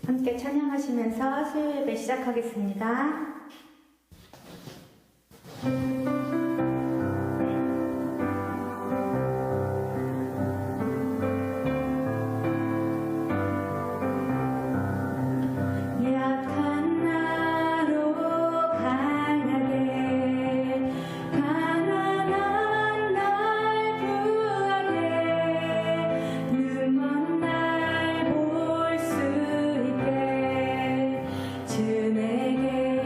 함께 찬양하시면서 수요 예배 시작하겠습니다. 주 내게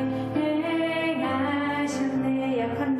행하셨네. 약한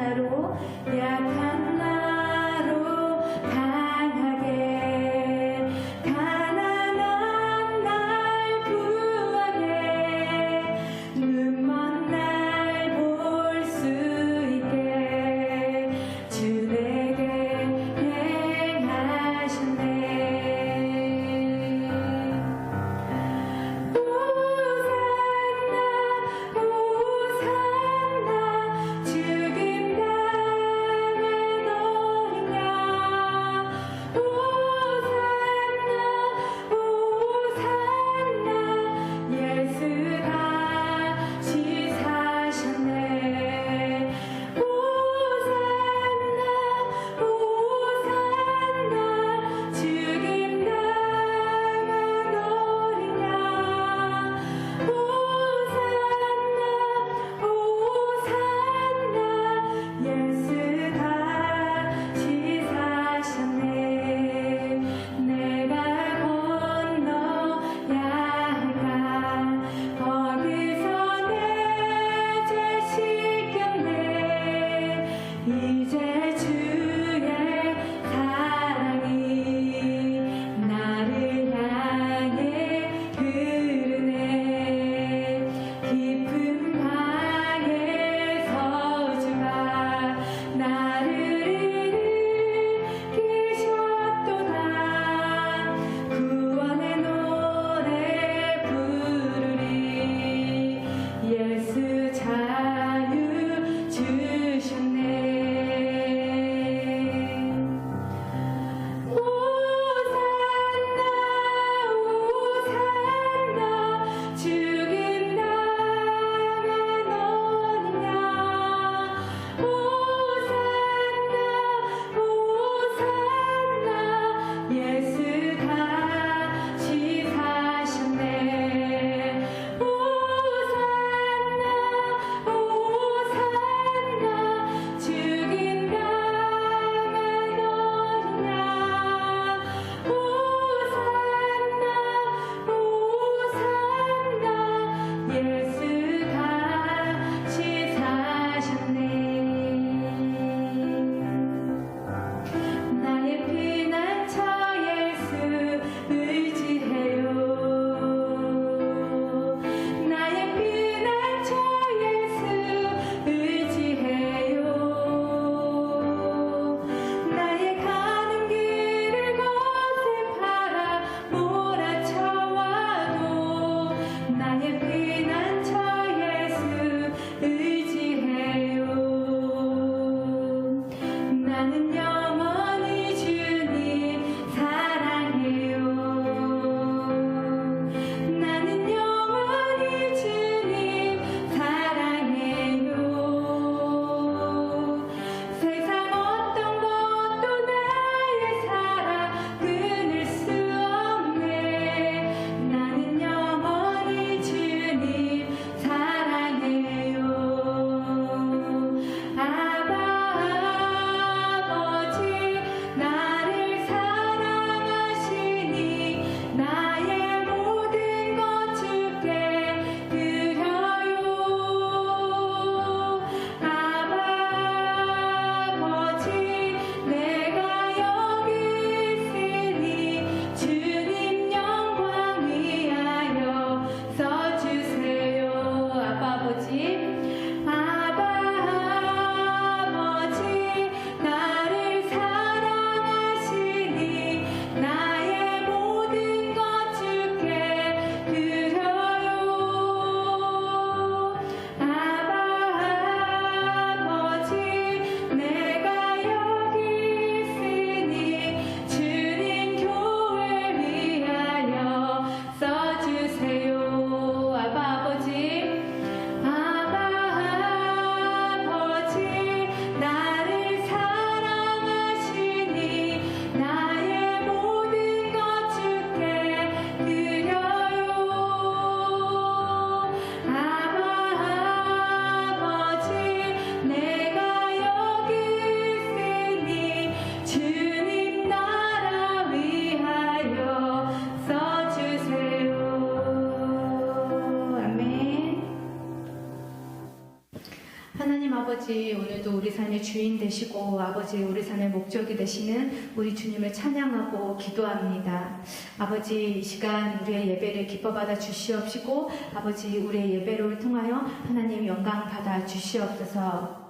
아버지, 오늘도 우리 삶의 주인 되시고 아버지, 우리 삶의 목적이 되시는 우리 주님을 찬양하고 기도합니다. 아버지, 이 시간 우리의 예배를 기뻐 받아 주시옵시고 아버지, 우리의 예배를 통하여 하나님 영광 받아 주시옵소서.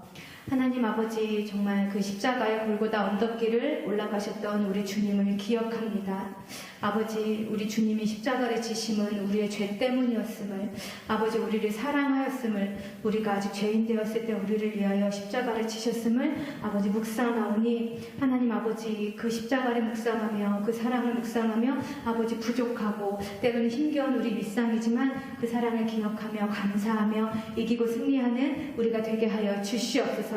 하나님 아버지, 정말 그 십자가의 골고다 언덕길을 올라가셨던 우리 주님을 기억합니다. 아버지, 우리 주님이 십자가를 지심은 우리의 죄 때문이었음을, 아버지, 우리를 사랑하였음을, 우리가 아직 죄인 되었을 때 우리를 위하여 십자가를 지셨음을 아버지 묵상하오니, 하나님 아버지, 그 십자가를 묵상하며 그 사랑을 묵상하며 아버지 부족하고 때로는 힘겨운 우리 일상이지만 그 사랑을 기억하며 감사하며 이기고 승리하는 우리가 되게 하여 주시옵소서.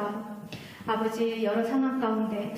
아버지, 여러 상황 가운데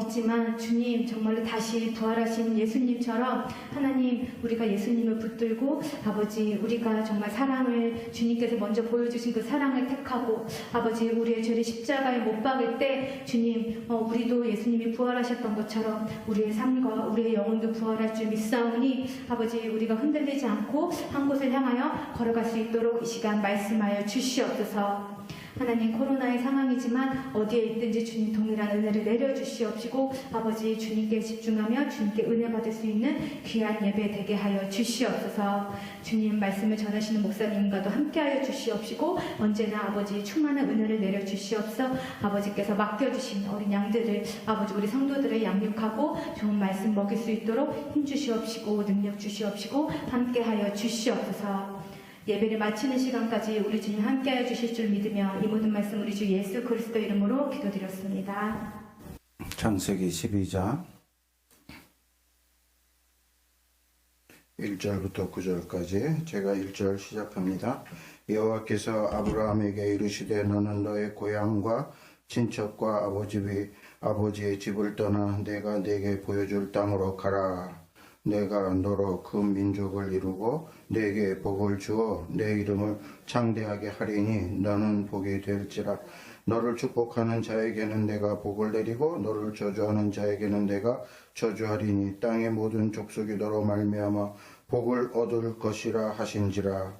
있지만 주님, 정말로 다시 부활하신 예수님처럼 하나님, 우리가 예수님을 붙들고 아버지, 우리가 정말 사랑을 주님께서 먼저 보여주신 그 사랑을 택하고 아버지, 우리의 죄를 십자가에 못 박을 때 주님, 우리도 예수님이 부활하셨던 것처럼 우리의 삶과 우리의 영혼도 부활할 줄 믿사오니 아버지, 우리가 흔들리지 않고 한 곳을 향하여 걸어갈 수 있도록 이 시간 말씀하여 주시옵소서. 하나님, 코로나의 상황이지만 어디에 있든지 주님 동일한 은혜를 내려주시옵시고 아버지, 주님께 집중하며 주님께 은혜 받을 수 있는 귀한 예배 되게 하여 주시옵소서. 주님 말씀을 전하시는 목사님과도 함께하여 주시옵시고 언제나 아버지 충만한 은혜를 내려주시옵소서. 아버지께서 맡겨주신 어린 양들을 아버지, 우리 성도들을 양육하고 좋은 말씀 먹일 수 있도록 힘주시옵시고 능력 주시옵시고 함께하여 주시옵소서. 예배를 마치는 시간까지 우리 주님 함께하여 주실 줄 믿으며 이 모든 말씀 우리 주 예수 그리스도 이름으로 기도드렸습니다. 창세기 12장 1절부터 9절까지 제가 1절 시작합니다. 여호와께서 아브라함에게 이르시되 너는 너의 고향과 친척과 아버지의 집을 떠나 내가 네게 보여줄 땅으로 가라. 내가 너로 그 민족을 이루고 네게 복을 주어 내 이름을 창대하게 하리니 너는 복이 될지라. 너를 축복하는 자에게는 내가 복을 내리고 너를 저주하는 자에게는 내가 저주하리니 땅의 모든 족속이 너로 말미암아 복을 얻을 것이라 하신지라.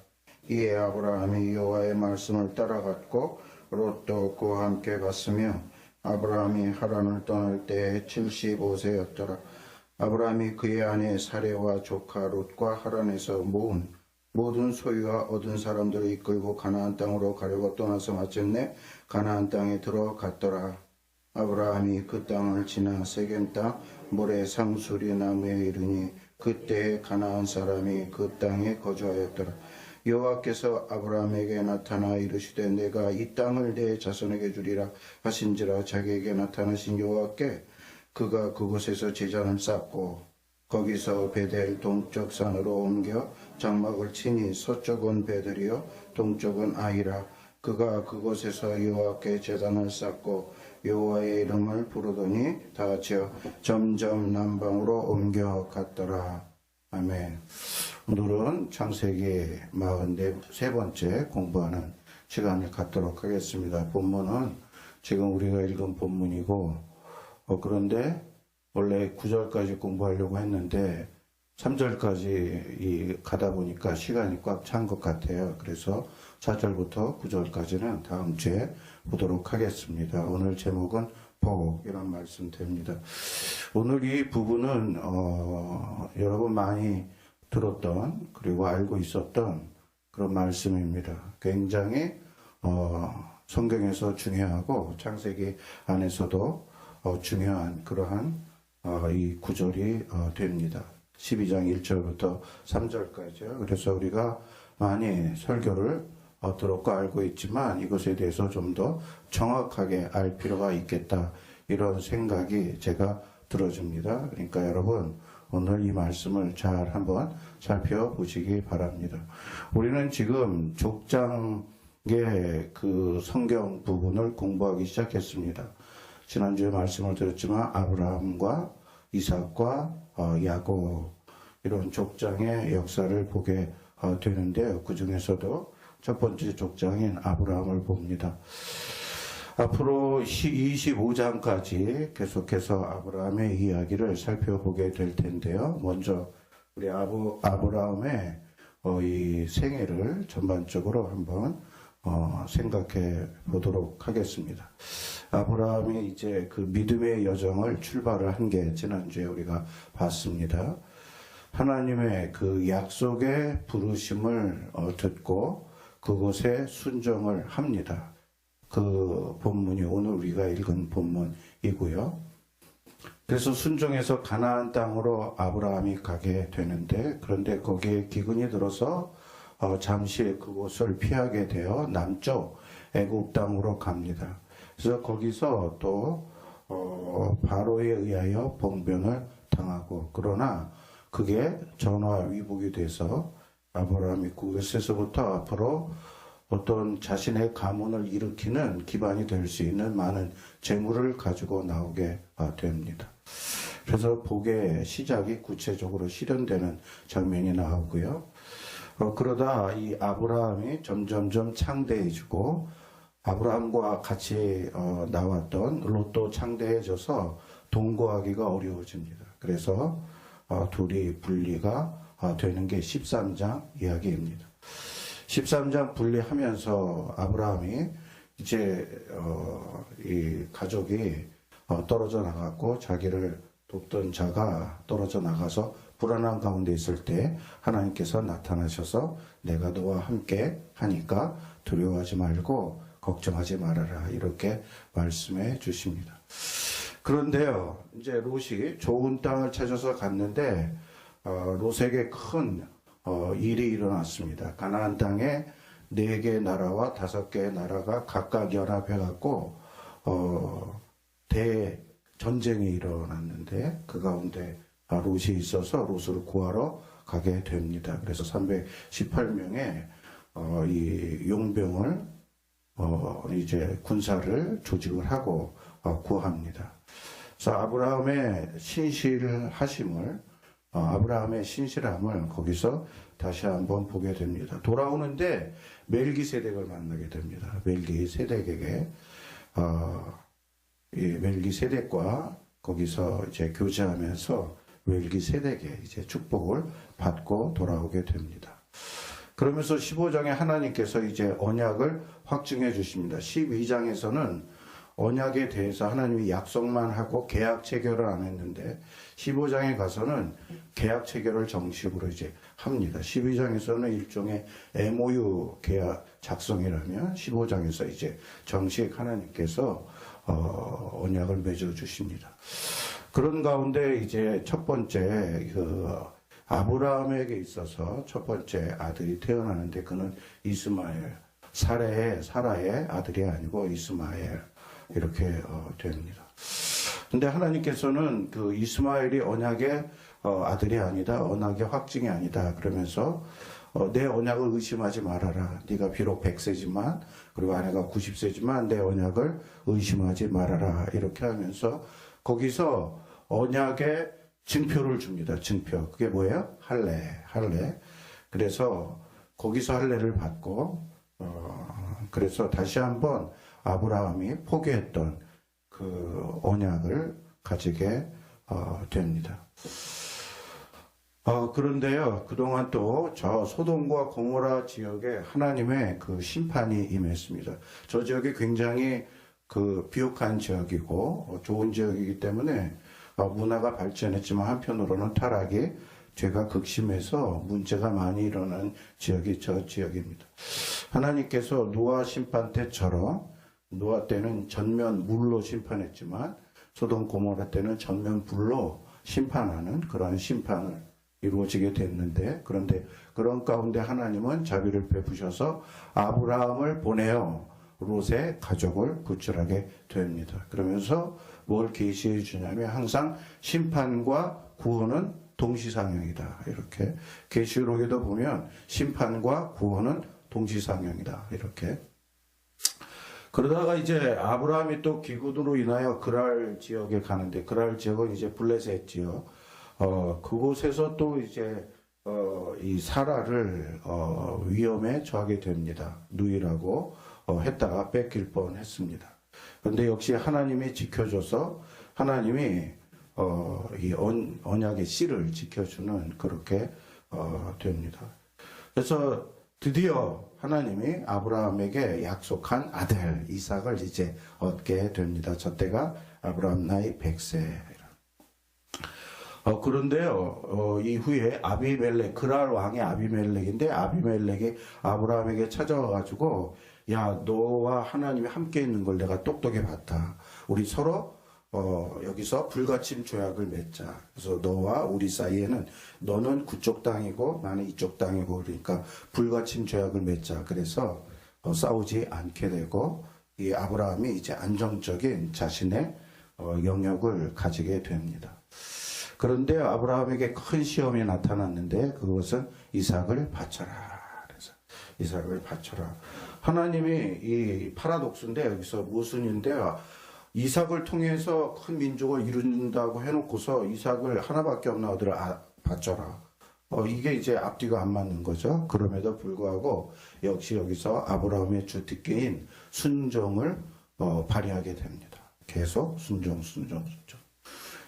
이에 아브라함이 여호와의 말씀을 따라갔고 롯도 그와 함께 갔으며 아브라함이 하란을 떠날 때에 75세였더라. 아브라함이 그의 아내 사레와 조카 롯과 하란에서 모은 모든 소유와 얻은 사람들을 이끌고 가나안 땅으로 가려고 떠나서 마침내 가나안 땅에 들어갔더라. 아브라함이 그 땅을 지나 세겜 땅 모래 상수리 나무에 이르니 그때에 가나안 사람이 그 땅에 거주하였더라. 여호와께서 아브라함에게 나타나 이르시되 내가 이 땅을 내 자손에게 주리라 하신지라. 자기에게 나타나신 여호와께 그가 그곳에서 제단을 쌓고 거기서 베델 동쪽 산으로 옮겨 장막을 치니 서쪽은 베델이요 동쪽은 아이라. 그가 그곳에서 여호와께 제단을 쌓고 여호와의 이름을 부르더니 다 같이요 점점 남방으로 옮겨갔더라. 아멘. 오늘은 창세기 43번째 공부하는 시간을 갖도록 하겠습니다. 본문은 지금 우리가 읽은 본문이고 그런데 원래 9절까지 공부하려고 했는데 3절까지 가다 보니까 시간이 꽉 찬 것 같아요. 그래서 4절부터 9절까지는 다음 주에 보도록 하겠습니다. 오늘 제목은 복, 이런 말씀 됩니다. 오늘 이 부분은 여러분 많이 들었던 그리고 알고 있었던 그런 말씀입니다. 굉장히 성경에서 중요하고 창세기 안에서도 중요한 그러한 이 구절이 됩니다. 12장 1절부터 3절까지요. 그래서 우리가 많이 설교를 들었고 알고 있지만 이것에 대해서 좀 더 정확하게 알 필요가 있겠다, 이런 생각이 제가 들어집니다. 그러니까 여러분 오늘 이 말씀을 잘 한번 살펴보시기 바랍니다. 우리는 지금 족장의 그 성경 부분을 공부하기 시작했습니다. 지난주에 말씀을 드렸지만 아브라함과 이삭과 야곱, 이런 족장의 역사를 보게 되는데요. 그 중에서도 첫 번째 족장인 아브라함을 봅니다. 앞으로 25장까지 계속해서 아브라함의 이야기를 살펴보게 될 텐데요. 먼저 우리 아브라함의 이 생애를 전반적으로 한번 생각해 보도록 하겠습니다. 아브라함이 이제 그 믿음의 여정을 출발을 한 게 지난주에 우리가 봤습니다. 하나님의 그 약속의 부르심을 듣고 그곳에 순종을 합니다. 그 본문이 오늘 우리가 읽은 본문이고요. 그래서 순종해서 가나안 땅으로 아브라함이 가게 되는데, 그런데 거기에 기근이 들어서 잠시 그곳을 피하게 되어 남쪽 애굽 땅으로 갑니다. 그래서 거기서 또 바로에 의하여 봉변을 당하고, 그러나 그게 전화위복이 돼서 아브라함이 그곳에서부터 앞으로 어떤 자신의 가문을 일으키는 기반이 될 수 있는 많은 재물을 가지고 나오게 됩니다. 그래서 복의 시작이 구체적으로 실현되는 장면이 나오고요. 그러다 이 아브라함이 점점점 창대해지고, 아브라함과 같이 나왔던 롯도 창대해져서 동거하기가 어려워집니다. 그래서 둘이 분리가 되는 게 13장 이야기입니다. 13장 분리하면서 아브라함이 이제 이 가족이 떨어져 나갔고, 자기를 돕던 자가 떨어져 나가서 불안한 가운데 있을 때 하나님께서 나타나셔서 내가 너와 함께 하니까 두려워하지 말고 걱정하지 말아라, 이렇게 말씀해 주십니다. 그런데요, 이제 롯이 좋은 땅을 찾아서 갔는데 롯에게 큰 일이 일어났습니다. 가나안 땅에 4개의 나라와 5개의 나라가 각각 연합해 갖고 대전쟁이 일어났는데, 그 가운데 롯이 있어서 롯을 구하러 가게 됩니다. 그래서 318명의 이 용병을 이제 군사를 조직을 하고 구합니다. 그래서 아브라함의 신실함을 거기서 다시 한번 보게 됩니다. 돌아오는데 멜기세덱을 만나게 됩니다. 멜기세덱에게 이 멜기세덱과 거기서 이제 교제하면서 멜기세덱의 이제 축복을 받고 돌아오게 됩니다. 그러면서 15장에 하나님께서 이제 언약을 확증해 주십니다. 12장에서는 언약에 대해서 하나님이 약속만 하고 계약 체결을 안 했는데, 15장에 가서는 계약 체결을 정식으로 이제 합니다. 12장에서는 일종의 MOU 계약 작성이라면 15장에서 이제 정식 하나님께서 언약을 맺어 주십니다. 그런 가운데 이제 첫 번째 아브라함에게 있어서 첫 번째 아들이 태어나는데, 그는 이스마엘, 사라의 아들이 아니고 이스마엘, 이렇게 됩니다. 근데 하나님께서는 그 이스마엘이 언약의 아들이 아니다, 언약의 확증이 아니다, 그러면서 내 언약을 의심하지 말아라. 네가 비록 100세지만, 그리고 아내가 90세지만 내 언약을 의심하지 말아라, 이렇게 하면서 거기서 언약의 증표를 줍니다. 증표. 그게 뭐예요? 할례. 그래서 거기서 할례를 받고, 그래서 다시 한번 아브라함이 포기했던 그 언약을 가지게 됩니다. 그런데요, 그동안 또 저 소돔과 고모라 지역에 하나님의 그 심판이 임했습니다. 저 지역이 굉장히 그 비옥한 지역이고 좋은 지역이기 때문에 문화가 발전했지만 한편으로는 타락이 죄가 극심해서 문제가 많이 일어난 지역이 저 지역입니다. 하나님께서 노아 심판 때처럼, 노아 때는 전면 물로 심판했지만 소돔 고모라 때는 전면 불로 심판하는 그러한 심판을 이루어지게 됐는데, 그런데 그런 가운데 하나님은 자비를 베푸셔서 아브라함을 보내어 롯의 가족을 구출하게 됩니다. 그러면서 뭘 계시해 주냐면 항상 심판과 구원은 동시상영이다. 이렇게 계시록에도 보면 심판과 구원은 동시상영이다. 이렇게. 그러다가 이제 아브라함이 또 기근으로 인하여 그랄 지역에 가는데, 그랄 지역은 이제 블레셋 지역, 그곳에서 또 이제 이 사라를 위험에 처하게 됩니다. 누이라고 했다가 뺏길 뻔했습니다. 그런데 역시 하나님이 지켜줘서 하나님이 이 언약의 씨를 지켜주는 그렇게 됩니다. 그래서 드디어 하나님이 아브라함에게 약속한 아들 이삭을 이제 얻게 됩니다. 저 때가 아브라함 나이 100세. 그런데요, 이후에 아비멜렉, 그랄 왕의 아비멜렉인데, 아비멜렉이 아브라함에게 찾아와가지고, 야, 너와 하나님이 함께 있는 걸 내가 똑똑히 봤다. 우리 서로, 여기서 불가침 조약을 맺자. 그래서 너와 우리 사이에는 너는 그쪽 땅이고 나는 이쪽 땅이고 그러니까 불가침 조약을 맺자. 그래서 싸우지 않게 되고, 이 아브라함이 이제 안정적인 자신의 영역을 가지게 됩니다. 그런데 아브라함에게 큰 시험이 나타났는데 그것은 이삭을 바쳐라. 그래서 이삭을 바쳐라. 하나님이 이 파라독스인데 여기서 모순인데요. 이삭을 통해서 큰 민족을 이룬다고 해놓고서 이삭을 하나밖에 없는 아들을 바쳐라. 이게 이제 앞뒤가 안 맞는 거죠. 그럼에도 불구하고 역시 여기서 아브라함의 주특기인 순종을 발휘하게 됩니다. 계속 순종.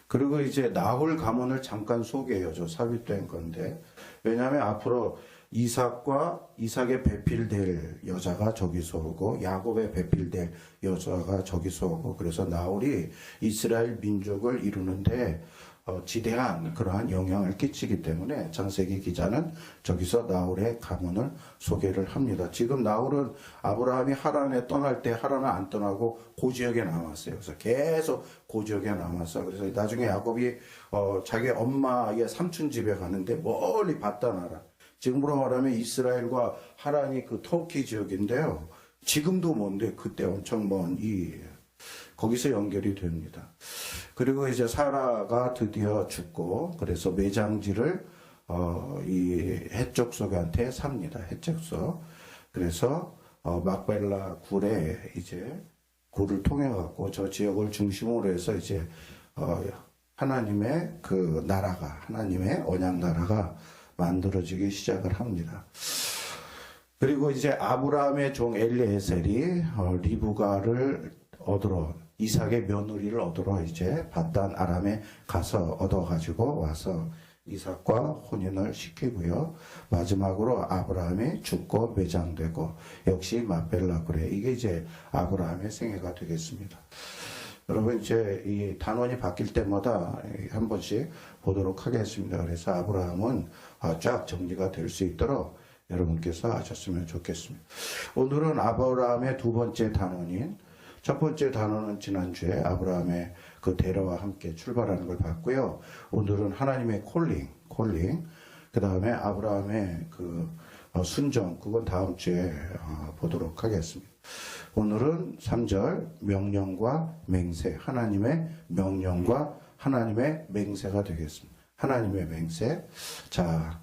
그리고 이제 나홀 가문을 잠깐 소개해줘. 삽입된 건데. 왜냐하면 앞으로 이삭의 배필될 여자가 저기서 오고 야곱의 배필될 여자가 저기서 오고 그래서 나홀이 이스라엘 민족을 이루는데 지대한 그러한 영향을 끼치기 때문에 창세기 기자는 저기서 나홀의 가문을 소개를 합니다. 지금 나홀은 아브라함이 하란에 떠날 때 하란은 안 떠나고 고지역에 남았어요. 그래서 계속 고지역에 남았어. 그래서 나중에 야곱이 자기 엄마의 삼촌 집에 가는데 멀리 바다나라. 지금으로 말하면 이스라엘과 하란이 그 터키 지역인데요. 지금도 먼데 그때 엄청 먼 거기서 연결이 됩니다. 그리고 이제 사라가 드디어 죽고 그래서 매장지를 이 헷족속한테 삽니다. 헷족속. 그래서 막벨라 굴에 이제 굴을 통해 갖고 저 지역을 중심으로 해서 이제 하나님의 그 나라가 하나님의 언약 나라가 만들어지기 시작을 합니다. 그리고 이제 아브라함의 종 엘리에셀이 리브가를 얻으러 이삭의 며느리를 얻으러 이제 바단 아람에 가서 얻어가지고 와서 이삭과 혼인을 시키고요. 마지막으로 아브라함이 죽고 매장되고 역시 막벨라 굴에 이게 이제 아브라함의 생애가 되겠습니다. 여러분 이제 이 단원이 바뀔 때마다 한 번씩 보도록 하겠습니다. 그래서 아브라함은 쫙 정리가 될 수 있도록 여러분께서 하셨으면 좋겠습니다. 오늘은 아브라함의 두 번째 단원인 첫 번째 단원은 지난주에 아브라함의 그 데려와 함께 출발하는 걸 봤고요. 오늘은 하나님의 콜링, 그 다음에 아브라함의 그 순종, 그건 다음 주에 보도록 하겠습니다. 오늘은 3절 명령과 맹세, 하나님의 명령과 하나님의 맹세가 되겠습니다. 하나님의 맹세. 자,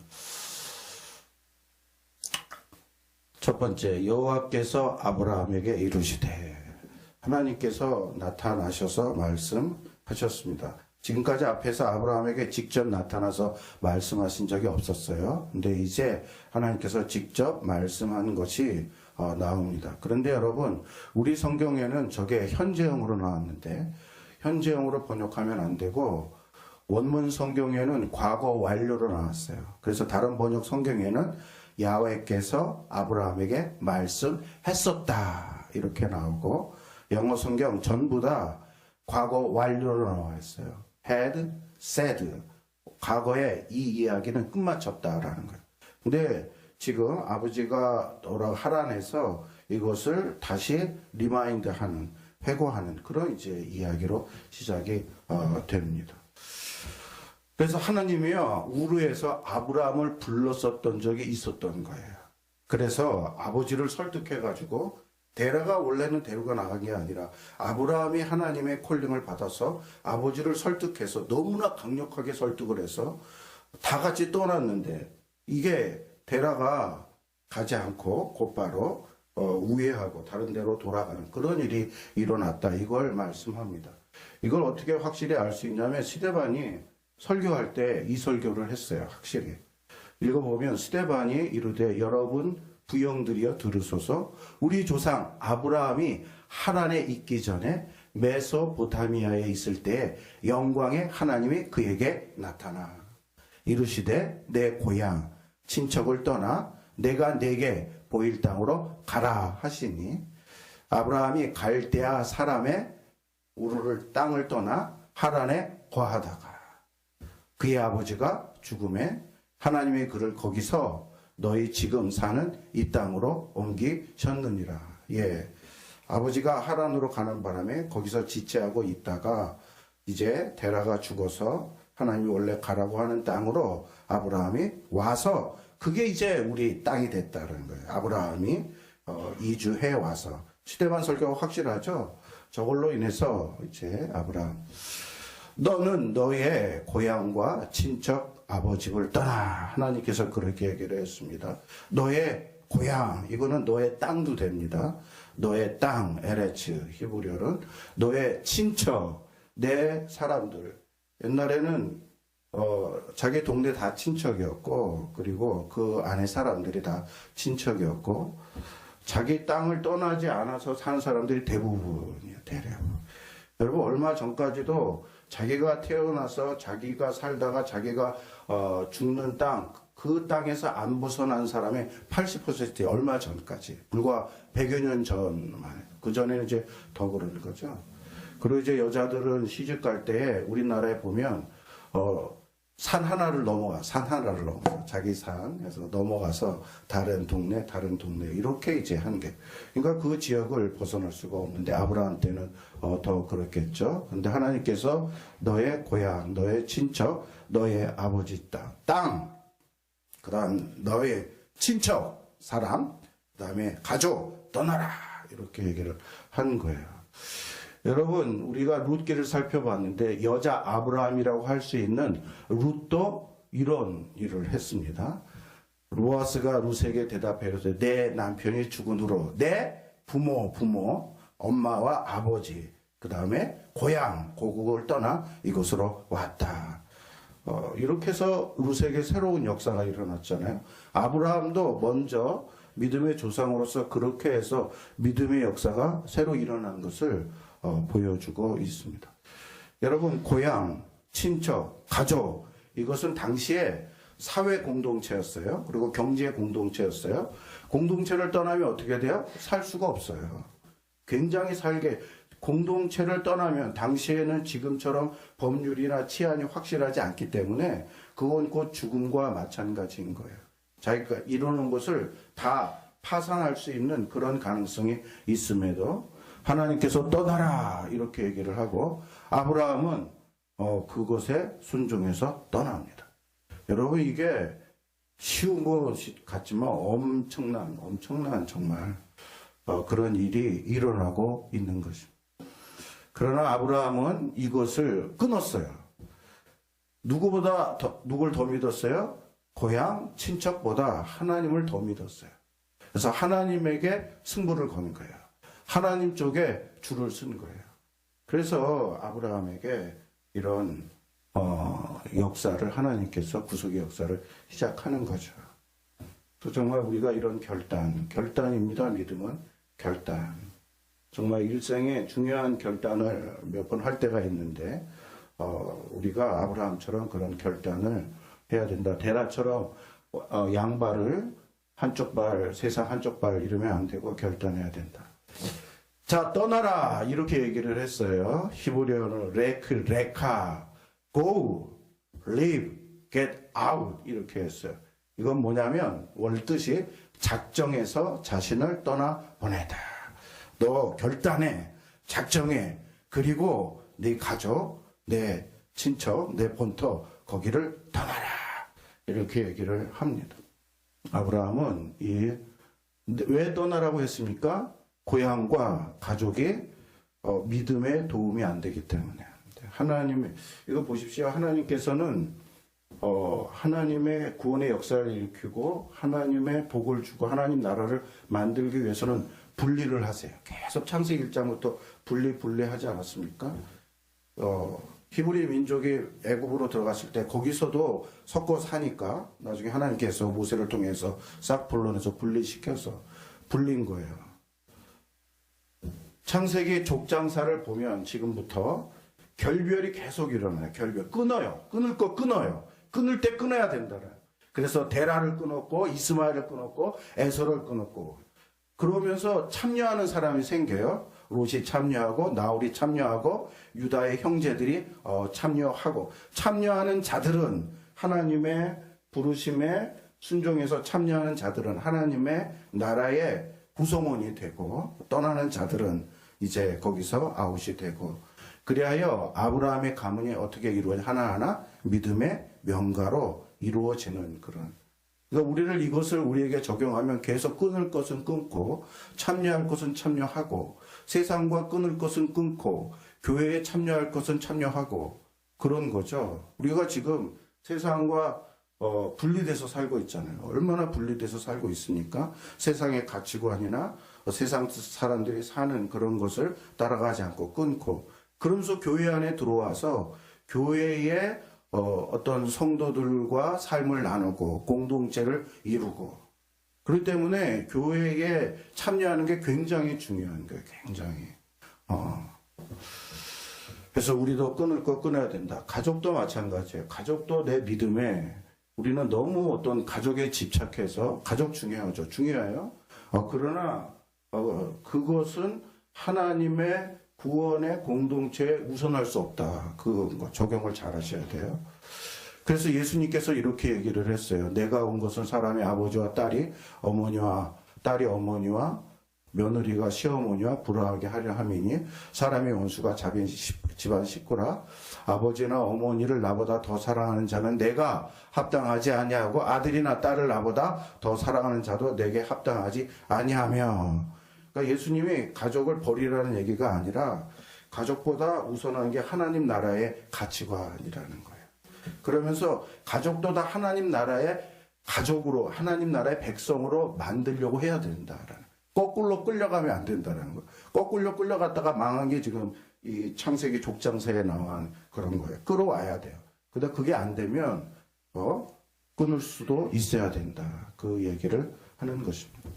첫 번째 여호와께서 아브라함에게 이르시되 하나님께서 나타나셔서 말씀하셨습니다. 지금까지 앞에서 아브라함에게 직접 나타나서 말씀하신 적이 없었어요. 근데 이제 하나님께서 직접 말씀하는 것이 나옵니다. 그런데 여러분, 우리 성경에는 저게 현재형으로 나왔는데 현재형으로 번역하면 안 되고 원문 성경에는 과거 완료로 나왔어요. 그래서 다른 번역 성경에는 야훼께서 아브라함에게 말씀했었다 이렇게 나오고 영어 성경 전부 다 과거 완료로 나와 있어요. had said. 과거에 이 이야기는 끝마쳤다라는 거예요. 근데 지금 아버지가 하란에서 이것을 다시 리마인드하는, 회고하는 그런 이제 이야기로 시작이 됩니다. 그래서 하나님이요, 우르에서 아브라함을 불렀었던 적이 있었던 거예요. 그래서 아버지를 설득해가지고 데라가 원래는 데려가 나간 게 아니라 아브라함이 하나님의 콜링을 받아서 아버지를 설득해서 너무나 강력하게 설득을 해서 다 같이 떠났는데 이게 데라가 가지 않고 곧바로 우회하고 다른 데로 돌아가는 그런 일이 일어났다. 이걸 말씀합니다. 이걸 어떻게 확실히 알 수 있냐면 스데반이 설교할 때 이 설교를 했어요. 확실히. 읽어보면 스데반이 이르되 여러분 부영들이여 들으소서. 우리 조상 아브라함이 하란에 있기 전에 메소포타미아에 있을 때 영광의 하나님이 그에게 나타나 이르시되 내 고향 친척을 떠나 내가 네게 보일 땅으로 가라 하시니 아브라함이 갈대아 사람의 우르를 땅을 떠나 하란에 거하다가 그의 아버지가 죽음에 하나님이 그를 거기서 너희 지금 사는 이 땅으로 옮기셨느니라. 예. 아버지가 하란으로 가는 바람에 거기서 지체하고 있다가 이제 테라가 죽어서 하나님이 원래 가라고 하는 땅으로 아브라함이 와서 그게 이제 우리 땅이 됐다는 거예요. 아브라함이 이주해 와서 시대반 설교가 확실하죠. 저걸로 인해서 이제 아브라함 너는 너의 고향과 친척 아버집을 떠나 하나님께서 그렇게 얘기를 했습니다. 너의 고향 이거는 너의 땅도 됩니다. 너의 땅 에레츠 히브리어는 너의 친척 내 사람들 옛날에는 자기 동네 다 친척이었고 그리고 그 안에 사람들이 다 친척이었고 자기 땅을 떠나지 않아서 사는 사람들이 대부분이에요. 대부분. 여러분 얼마 전까지도 자기가 태어나서 자기가 살다가 자기가 죽는 땅 그 땅에서 안 벗어난 사람의 80%이 얼마 전까지 불과 100여 년 전만 그 전에는 이제 더 그러는 거죠. 그리고 이제 여자들은 시집 갈 때 우리나라에 보면 산 하나를 넘어가 자기 산에서 넘어가서 다른 동네 이렇게 이제 한 게 그러니까 그 지역을 벗어날 수가 없는데 아브라함 때는 더 그렇겠죠. 근데 하나님께서 너의 고향 너의 친척 너의 아버지 땅 그다음 너의 친척 사람 그다음에 가족 떠나라 이렇게 얘기를 한 거예요. 여러분 우리가 룻기를 살펴봤는데 여자 아브라함이라고 할 수 있는 룻도 이런 일을 했습니다. 보아스가 룻에게 대답해 이르되 내 남편이 죽은 후로 내 부모 엄마와 아버지 그 다음에 고향 고국을 떠나 이곳으로 왔다. 이렇게 해서 룻에게 새로운 역사가 일어났잖아요. 아브라함도 먼저 믿음의 조상으로서 그렇게 해서 믿음의 역사가 새로 일어난 것을 보여주고 있습니다. 여러분 고향, 친척, 가족 이것은 당시에 사회 공동체였어요. 그리고 경제 공동체였어요. 공동체를 떠나면 어떻게 돼요? 살 수가 없어요. 굉장히 살게 공동체를 떠나면 당시에는 지금처럼 법률이나 치안이 확실하지 않기 때문에 그건 곧 죽음과 마찬가지인 거예요. 자기가 이루는 것을 다 파산할 수 있는 그런 가능성이 있음에도 하나님께서 떠나라 이렇게 얘기를 하고 아브라함은 그것에 순종해서 떠납니다. 여러분 이게 쉬운 것 같지만 엄청난 정말 그런 일이 일어나고 있는 것입니다. 그러나 아브라함은 이것을 끊었어요. 누굴 더 믿었어요? 고향 친척보다 하나님을 더 믿었어요. 그래서 하나님에게 승부를 거는 거예요. 하나님 쪽에 줄을 쓴 거예요. 그래서 아브라함에게 이런 역사를 하나님께서 구속의 역사를 시작하는 거죠. 또 정말 우리가 이런 결단입니다. 믿음은 결단. 정말 일생에 중요한 결단을 몇 번 할 때가 있는데 우리가 아브라함처럼 그런 결단을 해야 된다. 데라처럼 양발을 한쪽 발 세상 한쪽 발 이러면 안 되고 결단해야 된다. 자 떠나라 이렇게 얘기를 했어요. 히브리어는 레카 go leave get out 이렇게 했어요. 이건 뭐냐면 원뜻이 작정해서 자신을 떠나 보내다. 너 결단해 작정해 그리고 네 가족 내 친척 내 본토 거기를 떠나라 이렇게 얘기를 합니다. 아브라함은 왜 떠나라고 했습니까? 고향과 가족이 믿음에 도움이 안 되기 때문에. 하나님 이거 보십시오. 하나님께서는 하나님의 구원의 역사를 일으키고 하나님의 복을 주고 하나님 나라를 만들기 위해서는 분리를 하세요. 계속 창세기 1장부터 분리하지 않았습니까? 히브리 민족이 애굽으로 들어갔을 때 거기서도 섞어 사니까 나중에 하나님께서 모세를 통해서 싹 불러내서 분리시켜서 불린 거예요. 창세기 족장사를 보면 지금부터 결별이 계속 일어나요. 결별 끊어요. 끊을 거 끊어요. 끊을 때 끊어야 된다. 그래서 데라를 끊었고 이스마엘을 끊었고 에서를 끊었고 그러면서 참여하는 사람이 생겨요. 롯이 참여하고 나홀이 참여하고 유다의 형제들이 참여하고 참여하는 자들은 하나님의 부르심에 순종해서 참여하는 자들은 하나님의 나라의 구성원이 되고 떠나는 자들은 이제 거기서 아웃이 되고 그리하여 아브라함의 가문이 어떻게 이루어져 하나하나 믿음의 명가로 이루어지는 그런 그러니까 우리를 이것을 우리에게 적용하면 계속 끊을 것은 끊고 참여할 것은 참여하고 세상과 끊을 것은 끊고 교회에 참여할 것은 참여하고 그런 거죠. 우리가 지금 세상과 분리돼서 살고 있잖아요. 얼마나 분리돼서 살고 있으니까 세상의 가치관이나 세상 사람들이 사는 그런 것을 따라가지 않고 끊고 그러면서 교회 안에 들어와서 교회의 어떤 성도들과 삶을 나누고 공동체를 이루고 그렇기 때문에 교회에 참여하는 게 굉장히 중요한 거예요. 굉장히. 그래서 우리도 끊을 거 끊어야 된다. 가족도 마찬가지예요. 가족도 내 믿음에 우리는 너무 어떤 가족에 집착해서 가족 중요하죠. 중요해요. 그러나 그것은 하나님의 구원의 공동체에 우선할 수 없다. 그거 적용을 잘 하셔야 돼요. 그래서 예수님께서 이렇게 얘기를 했어요. 내가 온 것은 사람의 아버지와 딸이 어머니와 며느리가 시어머니와 불화하게 하려 함이니 사람의 원수가 집안 식구라 아버지나 어머니를 나보다 더 사랑하는 자는 내가 합당하지 아니하고 아들이나 딸을 나보다 더 사랑하는 자도 내게 합당하지 아니하며 그러니까 예수님이 가족을 버리라는 얘기가 아니라 가족보다 우선한 게 하나님 나라의 가치관이라는 거예요. 그러면서 가족도 다 하나님 나라의 가족으로 하나님 나라의 백성으로 만들려고 해야 된다라는 거꾸로 끌려가면 안 된다는 거. 거꾸로 끌려갔다가 망한 게 지금 이 창세기 족장서에 나온 그런 거예요. 끌어와야 돼요. 근데 그게 안 되면 끊을 수도 있어야 된다. 그 얘기를 하는 것입니다.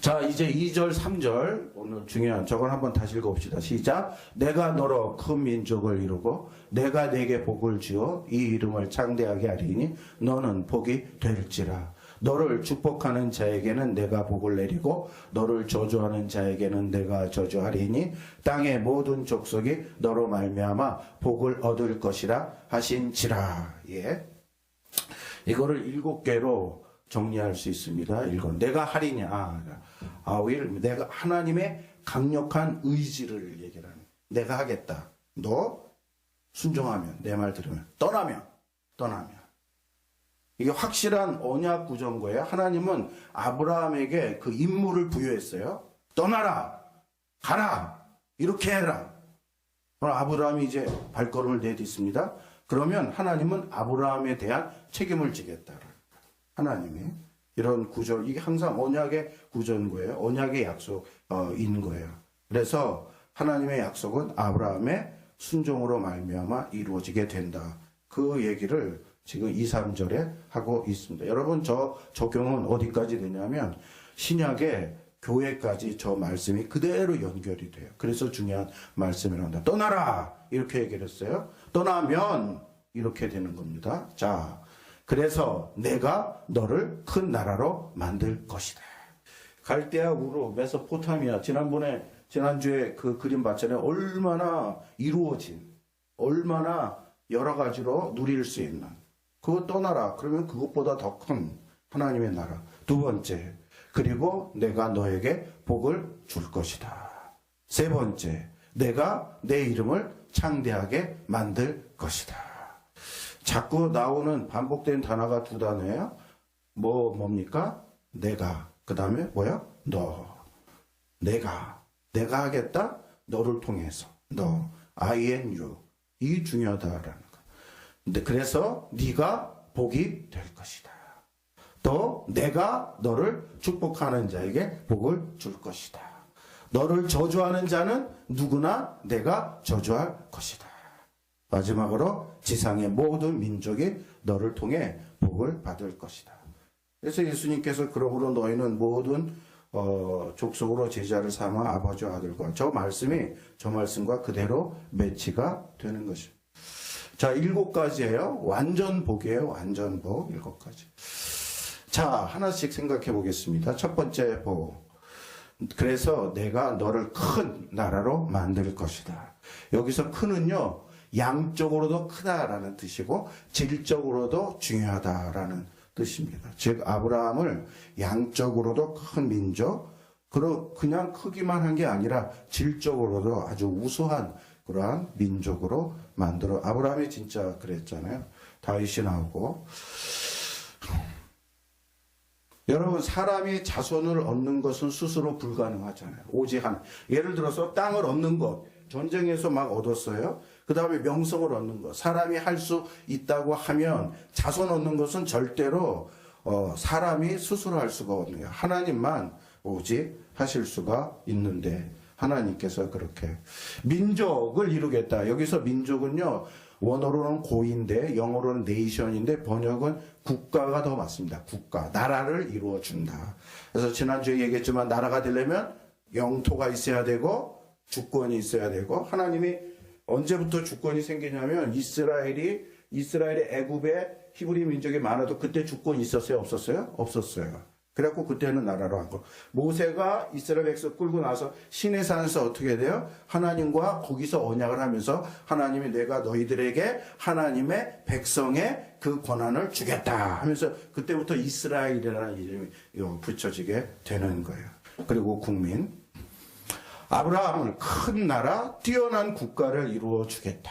자, 이제 2절, 3절 오늘 중요한 저걸 한번 다시 읽어봅시다. 시작. 내가 너로 큰 민족을 이루고 내가 네게 복을 주어 이 이름을 창대하게 하리니 너는 복이 될지라. 너를 축복하는 자에게는 내가 복을 내리고 너를 저주하는 자에게는 내가 저주하리니 땅의 모든 족속이 너로 말미암아 복을 얻을 것이라 하신지라. 예. 이거를 7개로 정리할 수 있습니다. 내가 하리냐. 내가 하나님의 강력한 의지를 얘기를 하는. 내가 하겠다. 너 순종하면 내 말 들으면 떠나면 이게 확실한 언약 구조인 거예요. 하나님은 아브라함에게 그 임무를 부여했어요. 떠나라, 가라, 이렇게 해라. 그럼 아브라함이 이제 발걸음을 내딛습니다. 그러면 하나님은 아브라함에 대한 책임을 지겠다. 하나님이 이런 구조, 이게 항상 언약의 구조인 거예요. 언약의 약속인 거예요. 그래서 하나님의 약속은 아브라함의 순종으로 말미암아 이루어지게 된다. 그 얘기를 지금 2, 3절에 하고 있습니다. 여러분 저 적용은 어디까지 되냐면 신약의 교회까지 저 말씀이 그대로 연결이 돼요. 그래서 중요한 말씀을 한다. 떠나라 이렇게 얘기를 했어요. 떠나면 이렇게 되는 겁니다. 자, 그래서 내가 너를 큰 나라로 만들 것이다. 갈대아 우르 메소포타미아 지난주에 그 그림 봤잖아요. 얼마나 이루어진 얼마나 여러 가지로 누릴 수 있는 그거 떠나라. 그러면 그것보다 더 큰 하나님의 나라. 두 번째, 그리고 내가 너에게 복을 줄 것이다. 세 번째, 내가 내 이름을 창대하게 만들 것이다. 자꾸 나오는 반복된 단어가 두 단어예요. 뭡니까? 내가. 그 다음에 뭐야? 너. 내가 하겠다? 너를 통해서. 너. I and you. 이게 중요하다라는 거. 근데 그래서 네가 복이 될 것이다. 또 내가 너를 축복하는 자에게 복을 줄 것이다. 너를 저주하는 자는 누구나 내가 저주할 것이다. 마지막으로 지상의 모든 민족이 너를 통해 복을 받을 것이다. 그래서 예수님께서 그러므로 너희는 모든 족속으로 제자를 삼아 아버지와 아들과 저 말씀과 그대로 매치가 되는 것입니다. 자, 7가지예요. 완전 복이에요. 완전 복 7가지. 자, 하나씩 생각해 보겠습니다. 첫 번째 복. 그래서 내가 너를 큰 나라로 만들 것이다. 여기서 큰은요, 양적으로도 크다라는 뜻이고 질적으로도 중요하다라는 뜻입니다. 즉 아브라함을 양적으로도 큰 민족, 그냥 크기만 한 게 아니라 질적으로도 아주 우수한 그러한 민족으로 만들어. 아브라함이 진짜 그랬잖아요. 다윗이 나오고. 여러분, 사람이 자손을 얻는 것은 스스로 불가능하잖아요. 오직 예를 들어서 땅을 얻는 것, 전쟁에서 막 얻었어요. 그 다음에 명성을 얻는 것, 사람이 할 수 있다고 하면 자손 얻는 것은 절대로 사람이 스스로 할 수가 없네요. 하나님만 오직 하실 수가 있는데 하나님께서 그렇게 민족을 이루겠다. 여기서 민족은요, 원어로는 고인데 영어로는 네이션인데 번역은 국가가 더 맞습니다. 국가, 나라를 이루어 준다. 그래서 지난주에 얘기했지만 나라가 되려면 영토가 있어야 되고 주권이 있어야 되고, 하나님이 언제부터 주권이 생기냐면 이스라엘이 애굽에 히브리 민족이 많아도 그때 주권이 있었어요? 없었어요? 없었어요. 그래갖고 그때는 나라로 한 거. 모세가 이스라엘 백성 끌고 나서 시내산에서 어떻게 돼요? 하나님과 거기서 언약을 하면서 하나님이 내가 너희들에게 하나님의 백성의 그 권한을 주겠다 하면서 그때부터 이스라엘이라는 이름이 붙여지게 되는 거예요. 그리고 국민. 아브라함은 큰 나라, 뛰어난 국가를 이루어 주겠다.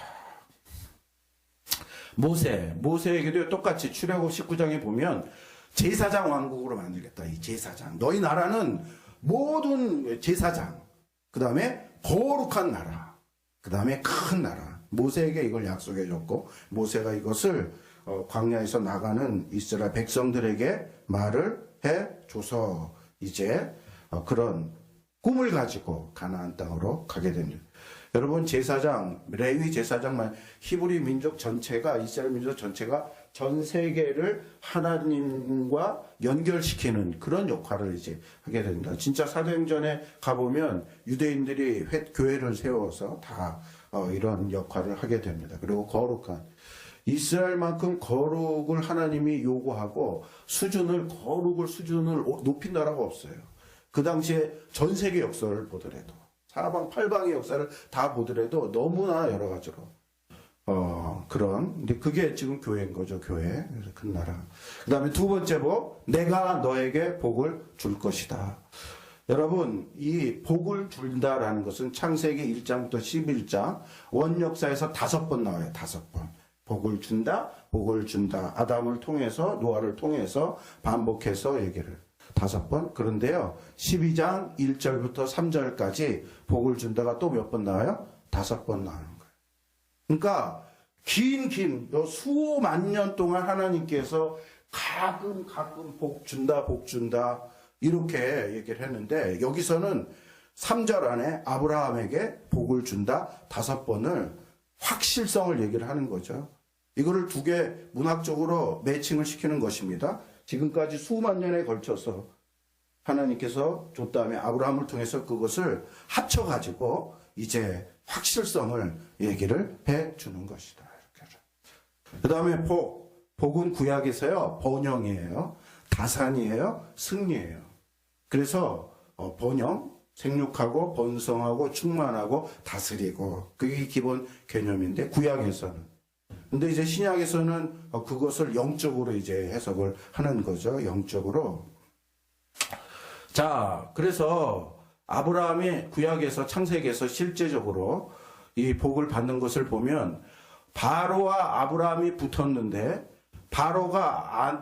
모세에게도 똑같이 출애굽 19장에 보면 제사장 왕국으로 만들겠다. 이 제사장. 너희 나라는 모든 제사장. 그 다음에 거룩한 나라. 그 다음에 큰 나라. 모세에게 이걸 약속해 줬고, 모세가 이것을 광야에서 나가는 이스라엘 백성들에게 말을 해 줘서 이제 그런 꿈을 가지고 가나안 땅으로 가게 됩니다. 여러분, 제사장, 레위 제사장만, 히브리 민족 전체가, 이스라엘 민족 전체가 전 세계를 하나님과 연결시키는 그런 역할을 이제 하게 됩니다. 진짜 사도행전에 가보면 유대인들이 교회를 세워서 다 이런 역할을 하게 됩니다. 그리고 거룩한, 이스라엘만큼 거룩을 하나님이 요구하고 거룩을 수준을 높인 나라가 없어요. 그 당시에 전 세계 역사를 보더라도, 사방 팔방의 역사를 다 보더라도 너무나 여러 가지로 근데 그게 지금 교회인 거죠. 교회. 그래서 큰 나라. 그 다음에 두 번째 복, 내가 너에게 복을 줄 것이다. 여러분, 이 복을 준다라는 것은 창세기 1장부터 11장 원역사에서 5번 나와요. 5번. 복을 준다, 복을 준다. 아담을 통해서, 노아를 통해서 반복해서 얘기를 5번. 그런데요, 12장 1절부터 3절까지 복을 준다가 또 몇 번 나와요? 5번 나오는 거예요. 그러니까 긴 수만 년 동안 하나님께서 가끔 복 준다 이렇게 얘기를 했는데, 여기서는 3절 안에 아브라함에게 복을 준다 5번을 확실성을 얘기를 하는 거죠. 이거를 두 개 문학적으로 매칭을 시키는 것입니다. 지금까지 수만 년에 걸쳐서 하나님께서 줬다며 아브라함을 통해서 그것을 합쳐가지고 이제 확실성을 얘기를 해주는 것이다. 그 다음에 복은 구약에서요, 번영이에요, 다산이에요, 승리예요. 그래서 번영, 생육하고 번성하고 충만하고 다스리고, 그게 기본 개념인데 구약에서는. 근데 이제 신약에서는 그것을 영적으로 이제 해석을 하는 거죠. 영적으로. 자, 그래서 아브라함이 구약에서, 창세기에서 실제적으로 이 복을 받는 것을 보면, 바로와 아브라함이 붙었는데 바로가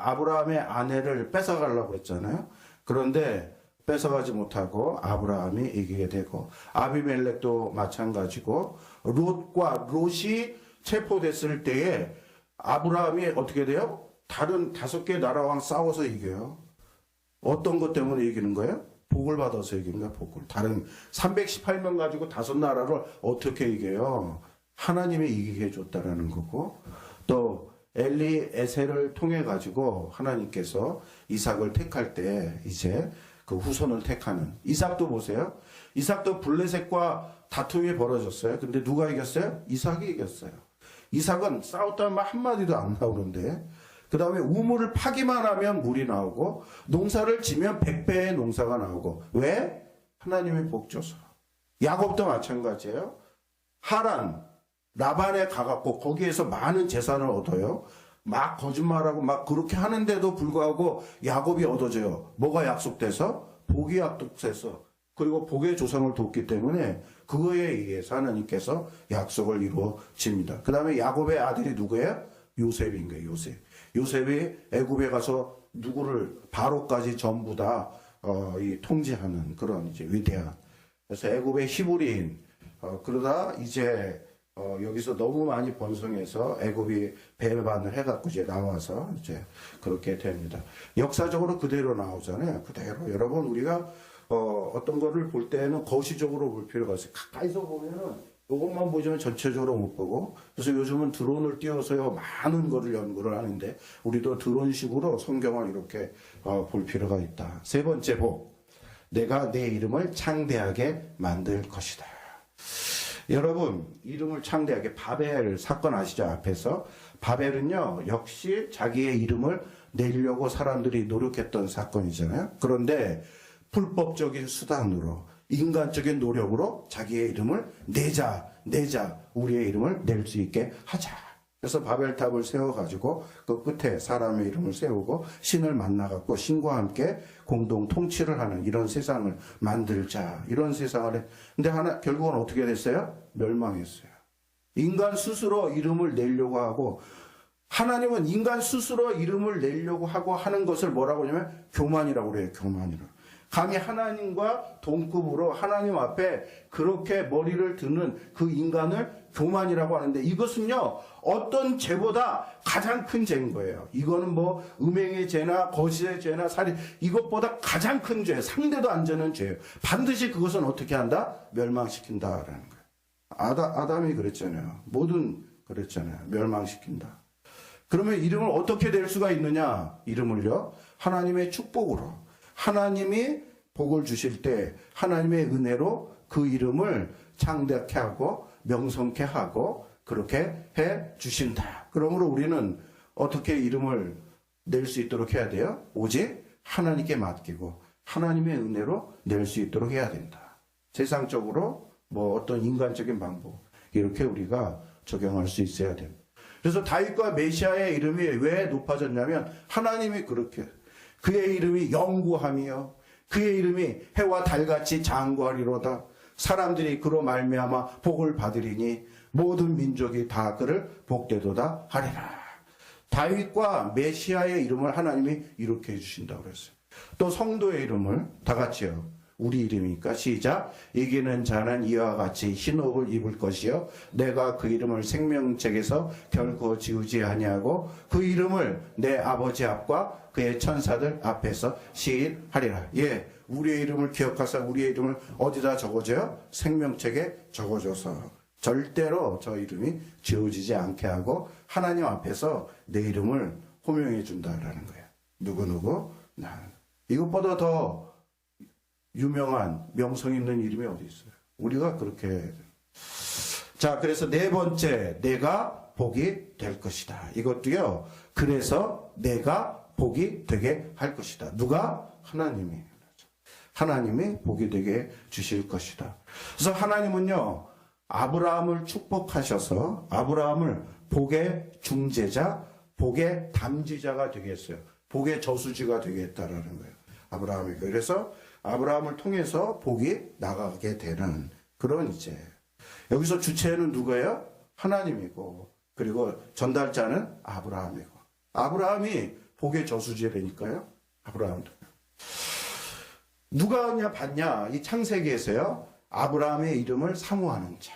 아브라함의 아내를 뺏어가려고 했잖아요. 그런데 뺏어가지 못하고 아브라함이 이기게 되고, 아비멜렉도 마찬가지고, 롯이 체포됐을 때에 아브라함이 어떻게 돼요? 다른 5개 나라왕 싸워서 이겨요. 어떤 것 때문에 이기는 거예요? 복을 받아서 이기는 거예요. 복을. 다른 318명 가지고 5나라를 어떻게 이겨요? 하나님이 이기게 해줬다라는 거고, 또 엘리에셀을 통해 가지고 하나님께서 이삭을 택할 때 이제 그 후손을 택하는, 이삭도 보세요. 이삭도 블레셋과 다툼이 벌어졌어요. 근데 누가 이겼어요? 이삭이 이겼어요. 이삭은 싸웠다면 한마디도 안 나오는데, 그 다음에 우물을 파기만 하면 물이 나오고, 농사를 지면 100배의 농사가 나오고. 왜? 하나님의 복 줘서. 야곱도 마찬가지예요. 하란, 라반에 가갖고 거기에서 많은 재산을 얻어요. 막 거짓말하고 막 그렇게 하는데도 불구하고 야곱이 얻어져요. 뭐가 약속돼서? 복이 약속돼서. 그리고 복의 조상을 돕기 때문에 그거에 의해서 하나님께서 약속을 이루어집니다. 그 다음에 야곱의 아들이 누구예요? 요셉인 거예요. 요셉이 애굽에 가서 누구를 바로까지 전부 다 통제하는 그런 이제 위대한. 그래서 애굽의 히브리인. 그러다 이제 여기서 너무 많이 번성해서 애굽이 배반을 해갖고 이제 나와서 이제 그렇게 됩니다. 역사적으로 그대로 나오잖아요. 그대로. 여러분, 우리가 어떤 거를 볼 때는 거시적으로 볼 필요가 있어요. 가까이서 보면은 이것만 보시면 전체적으로 못 보고, 그래서 요즘은 드론을 띄워서요 많은 거를 연구를 하는데, 우리도 드론식으로 성경을 이렇게 볼 필요가 있다. 세 번째 복, 내가 내 이름을 창대하게 만들 것이다. 여러분, 이름을 창대하게, 바벨 사건 아시죠? 앞에서 바벨은요 역시 자기의 이름을 내려고 사람들이 노력했던 사건이잖아요. 그런데 불법적인 수단으로, 인간적인 노력으로 자기의 이름을 내자, 우리의 이름을 낼 수 있게 하자. 그래서 바벨탑을 세워가지고 그 끝에 사람의 이름을 세우고 신을 만나갖고 신과 함께 공동 통치를 하는 이런 세상을 만들자. 이런 세상을 해. 근데 결국은 어떻게 됐어요? 멸망했어요. 인간 스스로 이름을 내려고 하고, 하나님은 인간 스스로 이름을 내려고 하고 하는 것을 뭐라고 하냐면 교만이라고 그래요. 교만이라고. 감히 하나님과 동급으로 하나님 앞에 그렇게 머리를 드는 그 인간을 교만이라고 하는데, 이것은요 어떤 죄보다 가장 큰 죄인 거예요. 이거는 뭐 음행의 죄나 거짓의 죄나 살인, 이것보다 가장 큰 죄, 상대도 안 되는 죄예요. 반드시 그것은 어떻게 한다? 멸망시킨다라는 거예요. 아담이 그랬잖아요. 모든 그랬잖아요. 멸망시킨다. 그러면 이름을 어떻게 낼 수가 있느냐? 이름을요 하나님의 축복으로, 하나님이 복을 주실 때 하나님의 은혜로 그 이름을 창대케 하고 명성케 하고 그렇게 해 주신다. 그러므로 우리는 어떻게 이름을 낼 수 있도록 해야 돼요? 오직 하나님께 맡기고 하나님의 은혜로 낼 수 있도록 해야 된다. 세상적으로 뭐 어떤 인간적인 방법 이렇게 우리가 적용할 수 있어야 됩니다. 그래서 다윗과 메시아의 이름이 왜 높아졌냐면 하나님이 그렇게, 그의 이름이 영구하며 그의 이름이 해와 달같이 장구하리로다. 사람들이 그로 말미암아 복을 받으리니 모든 민족이 다 그를 복되도다 하리라. 다윗과 메시아의 이름을 하나님이 이렇게 해주신다고 그랬어요. 또 성도의 이름을 다 같이요. 우리 이름이니까 시작. 이기는 자는 이와 같이 흰 옷을 입을 것이요 내가 그 이름을 생명책에서 결코 지우지 아니하고 그 이름을 내 아버지 앞과 그의 천사들 앞에서 시인하리라. 예, 우리의 이름을 기억하사 우리의 이름을 어디다 적어줘요? 생명책에 적어줘서 절대로 저 이름이 지워지지 않게 하고 하나님 앞에서 내 이름을 호명해 준다라는 거예요. 누구누구 나. 이것보다 더 유명한 명성 있는 이름이 어디 있어요? 우리가 그렇게 해야 돼요. 자, 그래서 네 번째, 내가 복이 될 것이다. 이것도요, 그래서 내가 복이 되게 할 것이다. 누가? 하나님이. 하나님이 복이 되게 주실 것이다. 그래서 하나님은요, 아브라함을 축복하셔서 아브라함을 복의 중재자, 복의 담지자가 되게 했어요. 복의 저수지가 되게 했다라는 거예요. 아브라함이. 그래서 아브라함을 통해서 복이 나가게 되는 그런 이제, 여기서 주체는 누구예요? 하나님이고, 그리고 전달자는 아브라함이고, 아브라함이 복의 저수지라니까요. 아브라함도. 누가 봤냐? 이 창세기에서요, 아브라함의 이름을 사모하는 자,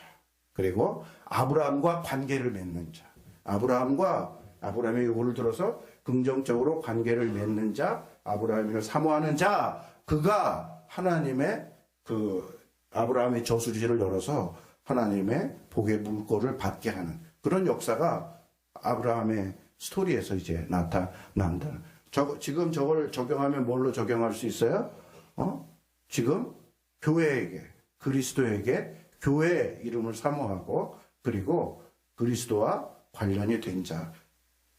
그리고 아브라함과 관계를 맺는 자, 아브라함의 요구를 들어서 긍정적으로 관계를 맺는 자, 아브라함을 사모하는 자, 그가 하나님의 아브라함의 저수지를 열어서 하나님의 복의 물꼬를 받게 하는 그런 역사가 아브라함의 스토리에서 이제 나타난다. 지금 저걸 적용하면 뭘로 적용할 수 있어요? 지금 교회에게, 그리스도에게 교회의 이름을 사모하고, 그리고 그리스도와 관련이 된 자,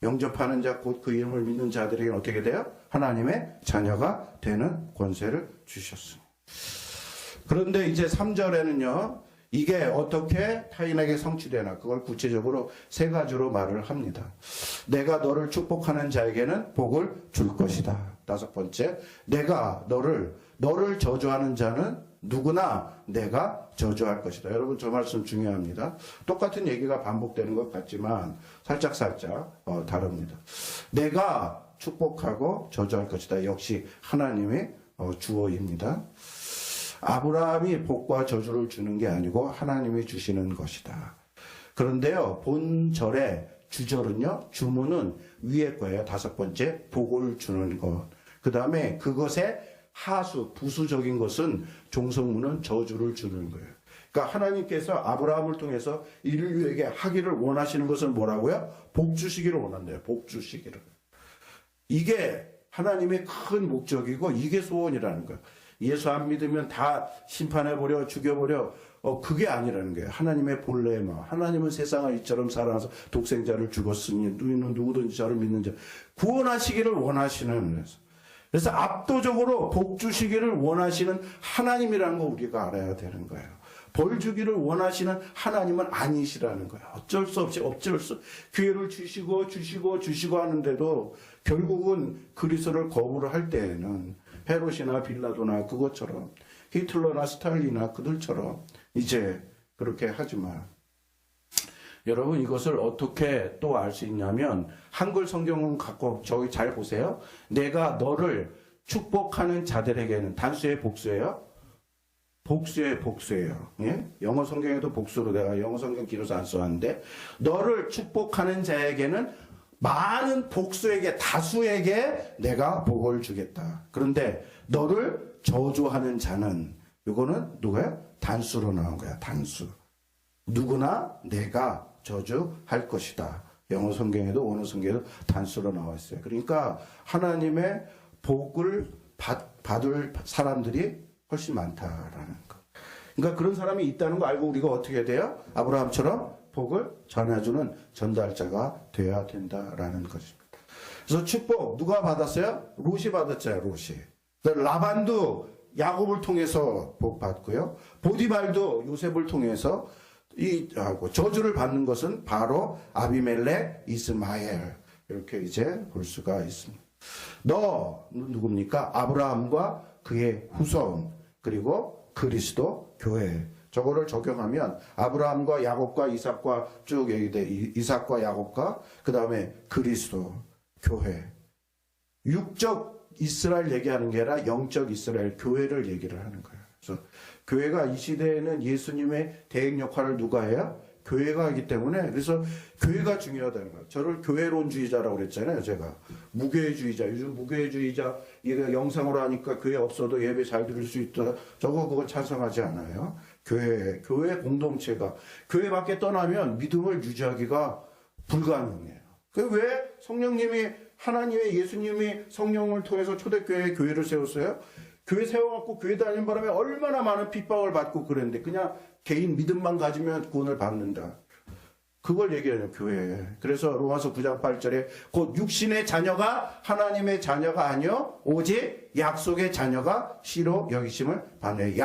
영접하는 자, 곧 그 이름을 믿는 자들에게 어떻게 돼요? 하나님의 자녀가 되는 권세를 주셨습니다. 그런데 이제 3절에는요, 이게 어떻게 타인에게 성취되나, 그걸 구체적으로 세 가지로 말을 합니다. 내가 너를 축복하는 자에게는 복을 줄 것이다. 5번째, 내가 너를 저주하는 자는 누구나 내가 저주할 것이다. 여러분, 저 말씀 중요합니다. 똑같은 얘기가 반복되는 것 같지만 살짝 다릅니다. 내가 축복하고 저주할 것이다. 역시 하나님의 주어입니다. 아브라함이 복과 저주를 주는 게 아니고 하나님이 주시는 것이다. 그런데요, 본절의 주절은요, 주문은 위에 거예요. 5번째, 복을 주는 것. 그 다음에 그것의 하수, 부수적인 것은 종성문은 저주를 주는 거예요. 그러니까 하나님께서 아브라함을 통해서 인류에게 하기를 원하시는 것은 뭐라고요? 복 주시기를 원한대요. 복 주시기를. 이게 하나님의 큰 목적이고 이게 소원이라는 거예요. 예수 안 믿으면 다 심판해버려, 죽여버려. 그게 아니라는 거예요. 하나님의 본래의 마음. 하나님은 세상을 이처럼 사랑해서 독생자를 죽었으니 너희는 누구든지 저를 믿는 자 구원하시기를 원하시는. 그래서 압도적으로 복 주시기를 원하시는 하나님이라는 거 우리가 알아야 되는 거예요. 벌 주기를 원하시는 하나님은 아니시라는 거예요. 어쩔 수 없이 기회를 주시고 하는데도 결국은 그리스도를 거부를 할 때에는 헤롯이나 빌라도나 그것처럼 히틀러나 스탈린이나 그들처럼 이제 그렇게 하지만 여러분, 이것을 어떻게 또 알 수 있냐면 한글 성경은 갖고 저기 잘 보세요. 내가 너를 축복하는 자들에게는 단수의 복수예요. 복수예요. 예? 영어 성경에도 복수로 내가 영어 성경 길어서 안 써왔는데 너를 축복하는 자에게는 많은 복수에게 다수에게 내가 복을 주겠다. 그런데 너를 저주하는 자는 이거는 누구야? 단수로 나온 거야. 단수. 누구나 내가 저주할 것이다. 영어 성경에도 원어 성경에도 단수로 나와 있어요. 그러니까 하나님의 복을 받을 사람들이 훨씬 많다라는 거. 그러니까 그런 사람이 있다는 거 알고 우리가 어떻게 돼요? 아브라함처럼 복을 전해주는 전달자가 되어야 된다라는 것입니다. 그래서 축복 누가 받았어요? 롯이 받았잖아요. 롯이. 라반도 야곱을 통해서 복 받고요. 보디발도 요셉을 통해서 저주를 받는 것은 바로 아비멜렉, 이스마엘 이렇게 이제 볼 수가 있습니다. 너 누굽니까? 아브라함과 그의 후손 그리고 그리스도 교회. 저거를 적용하면 아브라함과 야곱과 이삭과 쭉 얘기돼. 이삭과 야곱과 그 다음에 그리스도 교회. 육적 이스라엘 얘기하는 게 아니라 영적 이스라엘 교회를 얘기를 하는 거예요. 그래서 교회가 이 시대에는 예수님의 대행 역할을 누가 해요? 교회가 하기 때문에 그래서 교회가 중요하다는 거예요. 저를 교회론주의자라고 그랬잖아요. 제가 무교회주의자. 요즘 무교회주의자 얘가 영상으로 하니까 교회 없어도 예배 잘 들을 수 있다. 그걸 찬성하지 않아요. 교회 공동체가 교회 밖에 떠나면 믿음을 유지하기가 불가능해요. 왜 성령님이 하나님의 예수님이 성령을 통해서 초대교회에 교회를 세웠어요? 교회 세워갖고 교회 다니는 바람에 얼마나 많은 핍박을 받고 그랬는데 그냥 개인 믿음만 가지면 구원을 받는다. 그걸 얘기해요, 교회. 그래서 로마서 9장 8절에 곧 육신의 자녀가 하나님의 자녀가 아니요 오직 약속의 자녀가 씨로 여기심을 받네.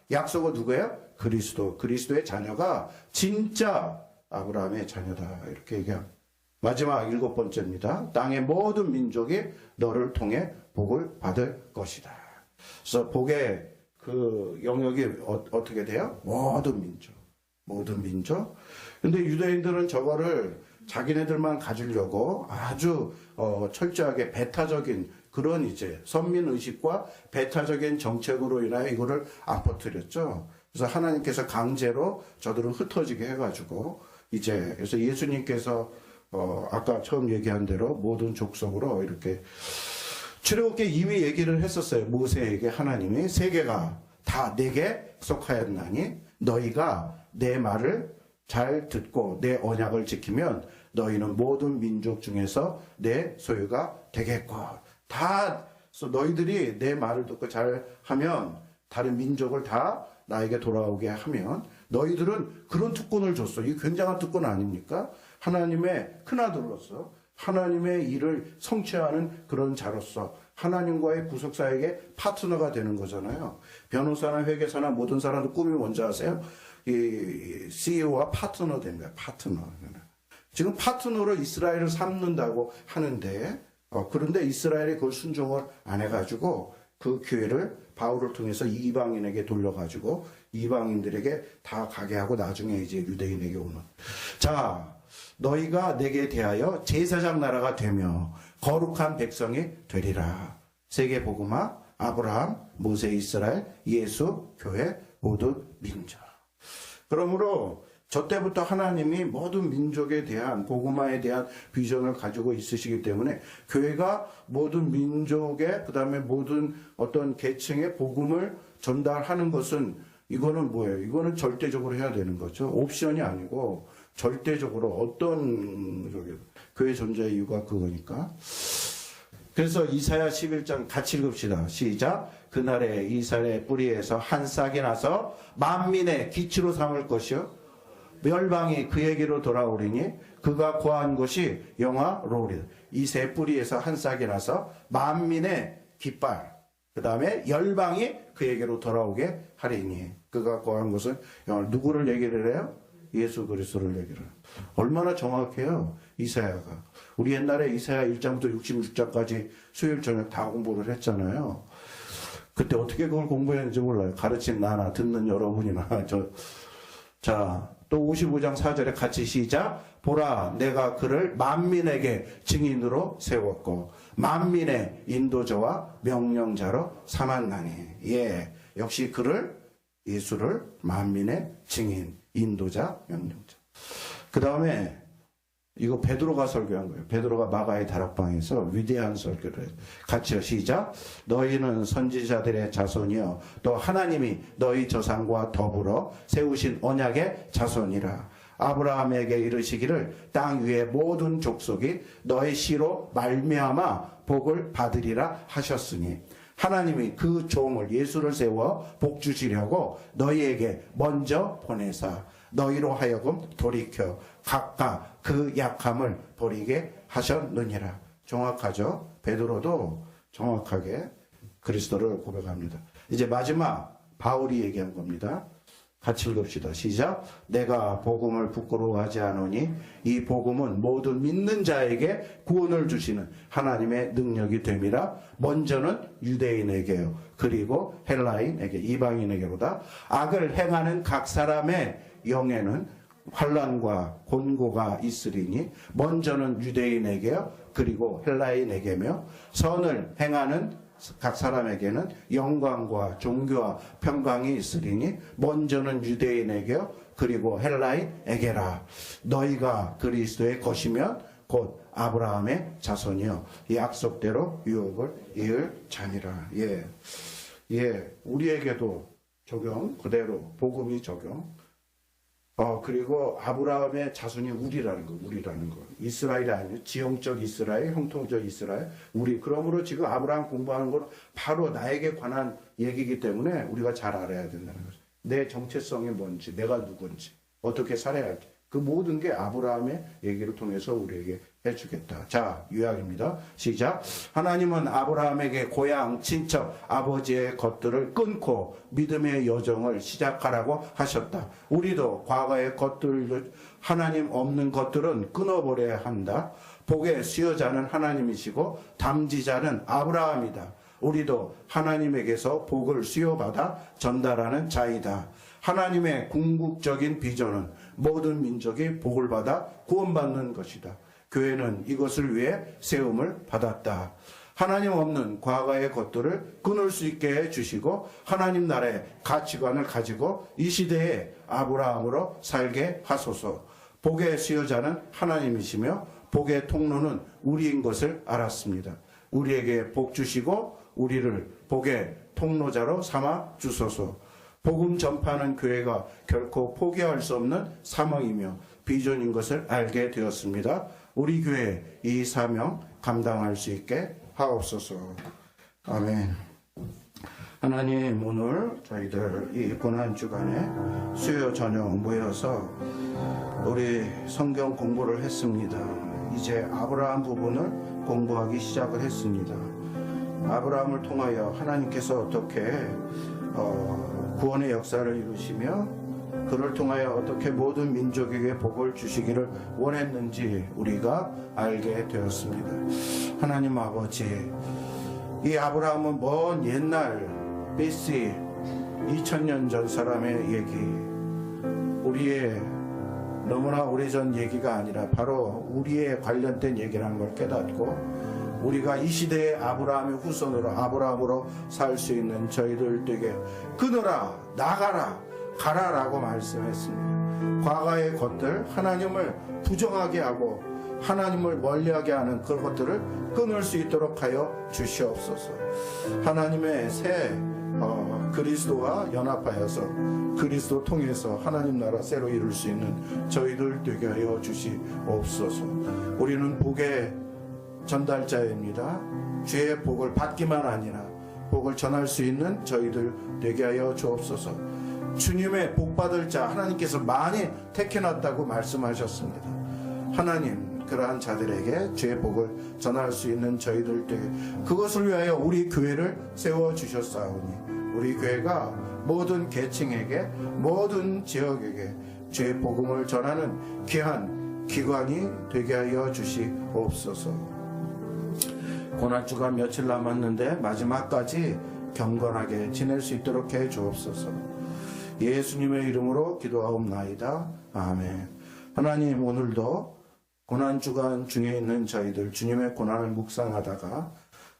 약속은 누구예요? 그리스도의 자녀가 진짜 아브라함의 자녀다. 이렇게 얘기합니다. 마지막 7번째입니다. 땅의 모든 민족이 너를 통해 복을 받을 것이다. 그래서 복의 그 영역이 어떻게 돼요? 모든 민족. 근데 유대인들은 저거를 자기네들만 가지려고 아주 철저하게 배타적인 그런 이제 선민의식과 배타적인 정책으로 인하여 이거를 안 퍼뜨렸죠. 그래서 하나님께서 강제로 저들을 흩어지게 해가지고 이제 그래서 예수님께서 아까 처음 얘기한 대로 모든 족속으로 이렇게 출애굽기 이미 얘기를 했었어요. 모세에게 하나님이 세계가 다 내게 속하였나니 너희가 내 말을 잘 듣고 내 언약을 지키면 너희는 모든 민족 중에서 내 소유가 되겠고 다 너희들이 내 말을 듣고 잘 하면 다른 민족을 다 나에게 돌아오게 하면 너희들은 그런 특권을 줬어. 이게 굉장한 특권 아닙니까? 하나님의 큰아들로서 하나님의 일을 성취하는 그런 자로서 하나님과의 구속사에게 파트너가 되는 거잖아요. 변호사나 회계사나 모든 사람들 꿈이 뭔지 아세요? 이 CEO와 파트너 됩니다. 파트너. 지금 파트너로 이스라엘을 삼는다고 하는데 그런데 이스라엘이 그걸 순종을 안 해가지고 그 기회를 바울을 통해서 이방인에게 돌려가지고 이방인들에게 다 가게 하고 나중에 이제 유대인에게 오는. 자, 너희가 내게 대하여 제사장 나라가 되며 거룩한 백성이 되리라. 세계 복음화, 아브라함, 모세, 이스라엘, 예수, 교회, 모든 민족. 그러므로 저 때부터 하나님이 모든 민족에 대한 복음화에 대한 비전을 가지고 있으시기 때문에 교회가 모든 민족의 그다음에 모든 어떤 계층의 복음을 전달하는 것은 이거는 뭐예요? 이거는 절대적으로 해야 되는 거죠. 옵션이 아니고 절대적으로 어떤 교회 존재의 이유가 그거니까. 그래서 이사야 11장 같이 읽읍시다. 시작. 그날에 이스라엘의 뿌리에서 한 싹이 나서 만민의 기치로 삼을 것이요 멸방이 그에게로 돌아오리니 그가 거한 곳이 영화로우리다. 이 새 뿌리에서 한 싹이 나서 만민의 깃발 그 다음에 열방이 그에게로 돌아오게 하리니 그가 거한 곳은 영화. 누구를 얘기를 해요? 예수 그리스도를 얘기를 해요. 얼마나 정확해요 이사야가. 우리 옛날에 이사야 1장부터 66장까지 수요일 저녁 다 공부를 했잖아요. 그때 어떻게 그걸 공부했는지 몰라요. 가르친 나나 듣는 여러분이나 자, 또 55장 4절에 같이 시작. 보라, 내가 그를 만민에게 증인으로 세웠고 만민의 인도자와 명령자로 삼았나니. 예, 역시 그를 예수를 만민의 증인, 인도자, 명령자. 그 다음에 이거 베드로가 설교한 거예요. 베드로가 마가의 다락방에서 위대한 설교를 해요. 같이요. 시작. 너희는 선지자들의 자손이요 또 하나님이 너희 조상과 더불어 세우신 언약의 자손이라. 아브라함에게 이르시기를 땅 위의 모든 족속이 너희 씨로 말미암아 복을 받으리라 하셨으니 하나님이 그 종을 예수를 세워 복 주시려고 너희에게 먼저 보내사 너희로 하여금 돌이켜 각각 그 약함을 버리게 하셨느니라. 정확하죠? 베드로도 정확하게 그리스도를 고백합니다. 이제 마지막 바울이 얘기한 겁니다. 같이 읽읍시다. 시작. 내가 복음을 부끄러워하지 않으니 이 복음은 모든 믿는 자에게 구원을 주시는 하나님의 능력이 됨이라. 먼저는 유대인에게요 그리고 헬라인에게 이방인에게로다. 악을 행하는 각 사람의 영에는 환난과 곤고가 있으리니 먼저는 유대인에게요 그리고 헬라인에게며 선을 행하는 각 사람에게는 영광과 종교와 평강이 있으리니 먼저는 유대인에게요 그리고 헬라인에게라. 너희가 그리스도의 것이면 곧 아브라함의 자손이요 약속대로 유업을 이을 자니라. 예, 우리에게도 적용 그대로 복음이 적용. 그리고 아브라함의 자손이 우리라는 거. 이스라엘이 아니고 지형적 이스라엘, 형통적 이스라엘. 우리. 그러므로 지금 아브라함 공부하는 건 바로 나에게 관한 얘기이기 때문에 우리가 잘 알아야 된다는 거죠. 내 정체성이 뭔지, 내가 누군지, 어떻게 살아야 할지. 그 모든 게 아브라함의 얘기를 통해서 우리에게 해주겠다. 자, 요약입니다. 시작. 하나님은 아브라함에게 고향, 친척, 아버지의 것들을 끊고 믿음의 여정을 시작하라고 하셨다. 우리도 과거의 것들, 하나님 없는 것들은 끊어버려야 한다. 복의 수여자는 하나님이시고 담지자는 아브라함이다. 우리도 하나님에게서 복을 수여받아 전달하는 자이다. 하나님의 궁극적인 비전은 모든 민족이 복을 받아 구원받는 것이다. 교회는 이것을 위해 세움을 받았다. 하나님 없는 과거의 것들을 끊을 수 있게 해주시고 하나님 나라의 가치관을 가지고 이 시대에 아브라함으로 살게 하소서. 복의 수여자는 하나님이시며 복의 통로는 우리인 것을 알았습니다. 우리에게 복 주시고 우리를 복의 통로자로 삼아 주소서. 복음 전파하는 교회가 결코 포기할 수 없는 사명이며 비전인 것을 알게 되었습니다. 우리 교회 이 사명 감당할 수 있게 하옵소서. 아멘. 하나님, 오늘 저희들 이 고난 주간에 수요 저녁 모여서 우리 성경 공부를 했습니다. 이제 아브라함 부분을 공부하기 시작을 했습니다. 아브라함을 통하여 하나님께서 어떻게 구원의 역사를 이루시며 그를 통하여 어떻게 모든 민족에게 복을 주시기를 원했는지 우리가 알게 되었습니다. 하나님 아버지, 이 아브라함은 먼 옛날 BC 2000년 전 사람의 얘기, 우리의 너무나 오래전 얘기가 아니라 바로 우리에 관련된 얘기라는 걸 깨닫고 우리가 이 시대의 아브라함의 후손으로 아브라함으로 살 수 있는 저희들 되게 끊어라, 나가라, 가라라고 말씀했습니다. 과거의 것들, 하나님을 부정하게 하고 하나님을 멀리하게 하는 그런 것들을 끊을 수 있도록 하여 주시옵소서. 하나님의 새 그리스도와 연합하여서 그리스도 통해서 하나님 나라 새로 이룰 수 있는 저희들 되게 하여 주시옵소서. 우리는 복의 전달자입니다. 주의 복을 받기만 아니라 복을 전할 수 있는 저희들 되게 하여 주옵소서. 주님의 복받을 자 하나님께서 많이 택해놨다고 말씀하셨습니다. 하나님, 그러한 자들에게 주의 복을 전할 수 있는 저희들 되게 그것을 위하여 우리 교회를 세워주셨사오니 우리 교회가 모든 계층에게 모든 지역에게 주의 복음을 전하는 귀한 기관이 되게 하여 주시옵소서. 고난주가 며칠 남았는데 마지막까지 경건하게 지낼 수 있도록 해 주옵소서. 예수님의 이름으로 기도하옵나이다. 아멘. 하나님, 오늘도 고난주간 중에 있는 저희들 주님의 고난을 묵상하다가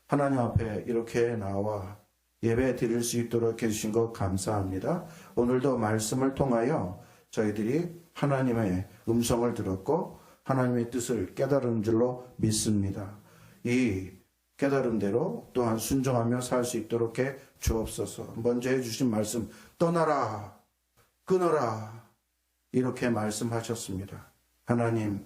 하나님 앞에 이렇게 나와 예배 드릴 수 있도록 해주신 것 감사합니다. 오늘도 말씀을 통하여 저희들이 하나님의 음성을 들었고 하나님의 뜻을 깨달은 줄로 믿습니다. 이 깨달음대로 또한 순종하며 살 수 있도록 해 주옵소서. 먼저 해주신 말씀, 떠나라, 끊어라, 이렇게 말씀하셨습니다. 하나님,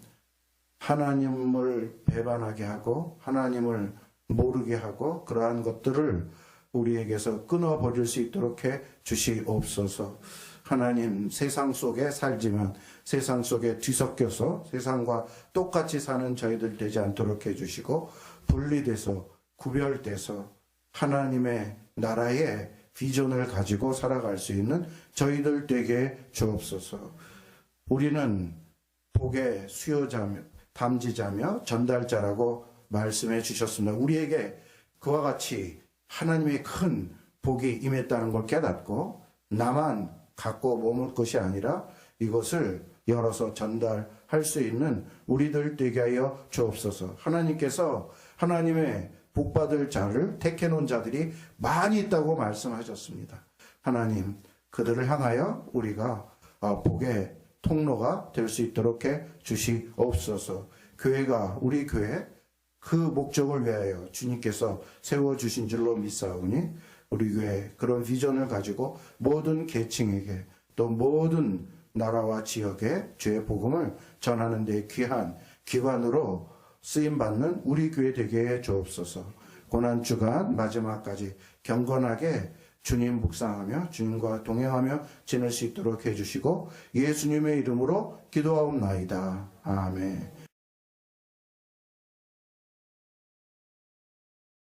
하나님을 배반하게 하고 하나님을 모르게 하고 그러한 것들을 우리에게서 끊어버릴 수 있도록 해 주시옵소서. 하나님, 세상 속에 살지만 세상 속에 뒤섞여서 세상과 똑같이 사는 저희들 되지 않도록 해주시고 분리돼서 구별돼서 하나님의 나라의 비전을 가지고 살아갈 수 있는 저희들 되게 주옵소서. 우리는 복의 수요자며 담지자며 전달자라고 말씀해 주셨습니다. 우리에게 그와 같이 하나님의 큰 복이 임했다는 걸 깨닫고 나만 갖고 머물 것이 아니라 이것을 열어서 전달할 수 있는 우리들 되게 하여 주옵소서. 하나님께서 하나님의 복받을 자를 택해놓은 자들이 많이 있다고 말씀하셨습니다. 하나님, 그들을 향하여 우리가 복의 통로가 될 수 있도록 해 주시옵소서. 교회가, 우리 교회 그 목적을 위하여 주님께서 세워주신 줄로 믿사오니 우리 교회 그런 비전을 가지고 모든 계층에게 또 모든 나라와 지역에 주의 복음을 전하는 데 귀한 기관으로 쓰임받는 우리 교회 되게 해 주옵소서. 고난주간 마지막까지 경건하게 주님 묵상하며 주님과 동행하며 지낼 수 있도록 해주시고 예수님의 이름으로 기도하옵나이다. 아멘.